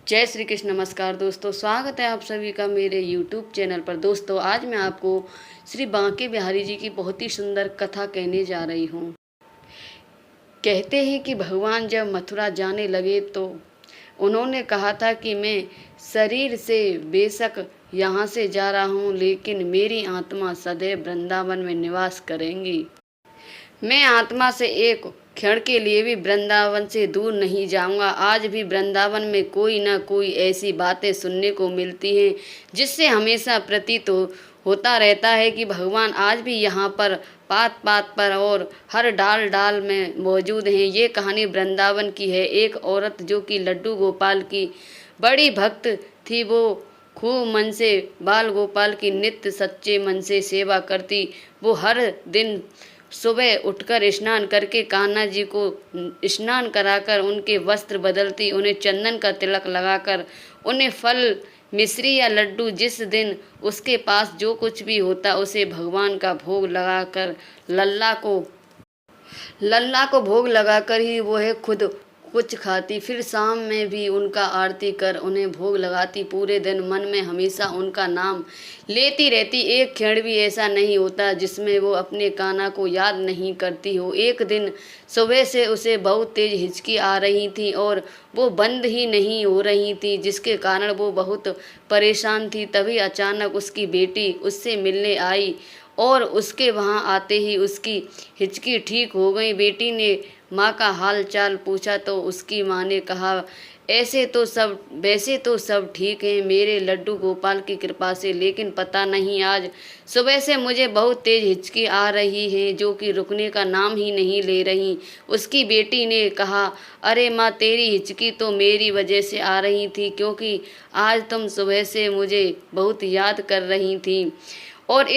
जय श्री कृष्ण। नमस्कार दोस्तों, स्वागत है आप सभी का मेरे यूट्यूब चैनल पर। दोस्तों, आज मैं आपको श्री बांके बिहारी जी की बहुत ही सुंदर कथा कहने जा रही हूँ। कहते हैं कि भगवान जब मथुरा जाने लगे तो उन्होंने कहा था कि मैं शरीर से बेशक यहाँ से जा रहा हूँ, लेकिन मेरी आत्मा सदैव वृंदावन में निवास करेंगी। मैं आत्मा से एक क्षण के लिए भी वृंदावन से दूर नहीं जाऊंगा। आज भी वृंदावन में कोई न कोई ऐसी बातें सुनने को मिलती हैं जिससे हमेशा प्रतीत होता रहता है कि भगवान आज भी यहाँ पर पात पात पर और हर डाल डाल में मौजूद हैं। ये कहानी वृंदावन की है। एक औरत जो कि लड्डू गोपाल की बड़ी भक्त थी, वो खूब मन से बाल गोपाल की नित्य सच्चे मन से सेवा करती। वो हर दिन सुबह उठकर स्नान करके कान्हा जी को स्नान कराकर उनके वस्त्र बदलती, उन्हें चंदन का तिलक लगाकर उन्हें फल मिश्री या लड्डू, जिस दिन उसके पास जो कुछ भी होता उसे भगवान का भोग लगाकर लल्ला को भोग लगाकर ही वो है खुद कुछ खाती। फिर शाम में भी उनका आरती कर उन्हें भोग लगाती। पूरे दिन मन में हमेशा उनका नाम लेती रहती। एक क्षण भी ऐसा नहीं होता जिसमें वो अपने कान्हा को याद नहीं करती हो। एक दिन सुबह से उसे बहुत तेज हिचकी आ रही थी और वो बंद ही नहीं हो रही थी, जिसके कारण वो बहुत परेशान थी। तभी अचानक उसकी बेटी उससे मिलने आई और उसके वहाँ आते ही उसकी हिचकी ठीक हो गई। बेटी ने माँ का हाल चाल पूछा तो उसकी माँ ने कहा, वैसे तो सब ठीक है मेरे लड्डू गोपाल की कृपा से, लेकिन पता नहीं आज सुबह से मुझे बहुत तेज हिचकी आ रही है जो कि रुकने का नाम ही नहीं ले रही। उसकी बेटी ने कहा, अरे माँ, तेरी हिचकी तो मेरी वजह से आ रही थी, क्योंकि आज तुम सुबह से मुझे बहुत याद कर रही थी और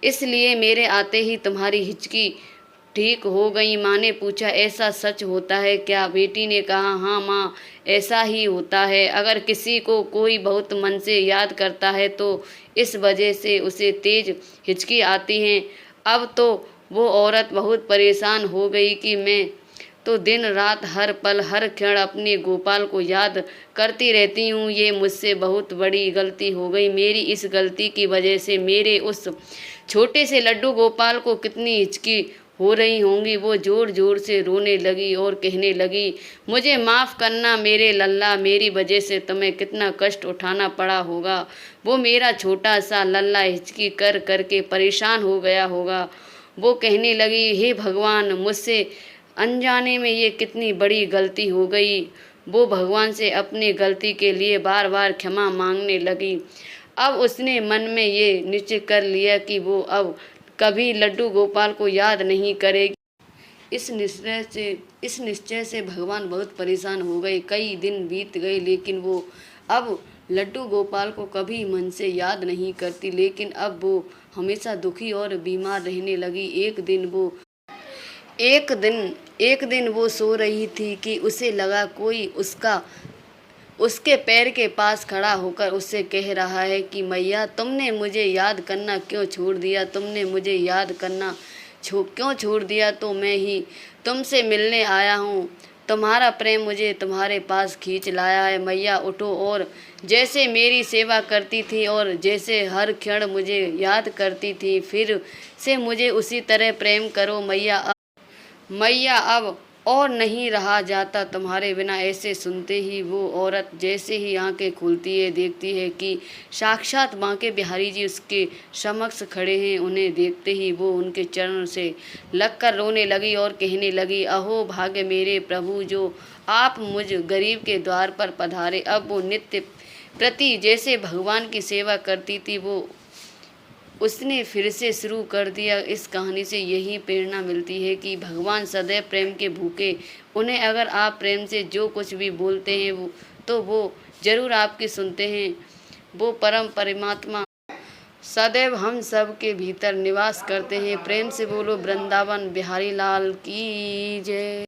इसलिए मेरे आते ही तुम्हारी हिचकी ठीक हो गई। माँ ने पूछा, ऐसा सच होता है क्या? बेटी ने कहा, हाँ माँ, ऐसा ही होता है। अगर किसी को कोई बहुत मन से याद करता है तो इस वजह से उसे तेज हिचकी आती है। अब तो वो औरत बहुत परेशान हो गई कि मैं तो दिन रात हर पल हर क्षण अपने गोपाल को याद करती रहती हूँ। ये मुझसे बहुत बड़ी गलती हो गई। मेरी इस गलती की वजह से मेरे उस छोटे से लड्डू गोपाल को कितनी हिचकी हो रही होंगी। वो जोर जोर से रोने लगी और कहने लगी, मुझे माफ़ करना मेरे लल्ला, मेरी वजह से तुम्हें कितना कष्ट उठाना पड़ा होगा। वो मेरा छोटा सा लल्ला हिचकी कर करके परेशान हो गया होगा। वो कहने लगी, हे भगवान, मुझसे अनजाने में ये कितनी बड़ी गलती हो गई। वो भगवान से अपनी गलती के लिए बार बार क्षमा मांगने लगी। अब उसने मन में ये निश्चय कर लिया कि वो अब कभी लड्डू गोपाल को याद नहीं करेगी। इस निश्चय से भगवान बहुत परेशान हो गए। कई दिन बीत गए, लेकिन वो अब लड्डू गोपाल को कभी मन से याद नहीं करती, लेकिन अब वो हमेशा दुखी और बीमार रहने लगी। एक दिन वो सो रही थी कि उसे लगा कोई उसके पैर के पास खड़ा होकर उससे कह रहा है कि मैया, तुमने मुझे याद करना क्यों छोड़ दिया? तुमने मुझे याद करना क्यों छोड़ दिया? तो मैं ही तुमसे मिलने आया हूँ। तुम्हारा प्रेम मुझे तुम्हारे पास खींच लाया है। मैया उठो और जैसे मेरी सेवा करती थी और जैसे हर क्षण मुझे याद करती थी, फिर से मुझे उसी तरह प्रेम करो मैया, अब और नहीं रहा जाता तुम्हारे बिना। ऐसे सुनते ही वो औरत जैसे ही आंखें खुलती है, देखती है कि साक्षात बांके बिहारी जी उसके समक्ष खड़े हैं। उन्हें देखते ही वो उनके चरण से लगकर रोने लगी और कहने लगी, अहो भाग्य मेरे प्रभु, जो आप मुझ गरीब के द्वार पर पधारे। अब वो नित्य प्रति जैसे भगवान की सेवा करती थी, वो उसने फिर से शुरू कर दिया। इस कहानी से यही प्रेरणा मिलती है कि भगवान सदैव प्रेम के भूखे। उन्हें अगर आप प्रेम से जो कुछ भी बोलते हैं वो जरूर आपकी सुनते हैं। वो परम परमात्मा सदैव हम सब के भीतर निवास करते हैं। प्रेम से बोलो वृंदावन बिहारी लाल की जय।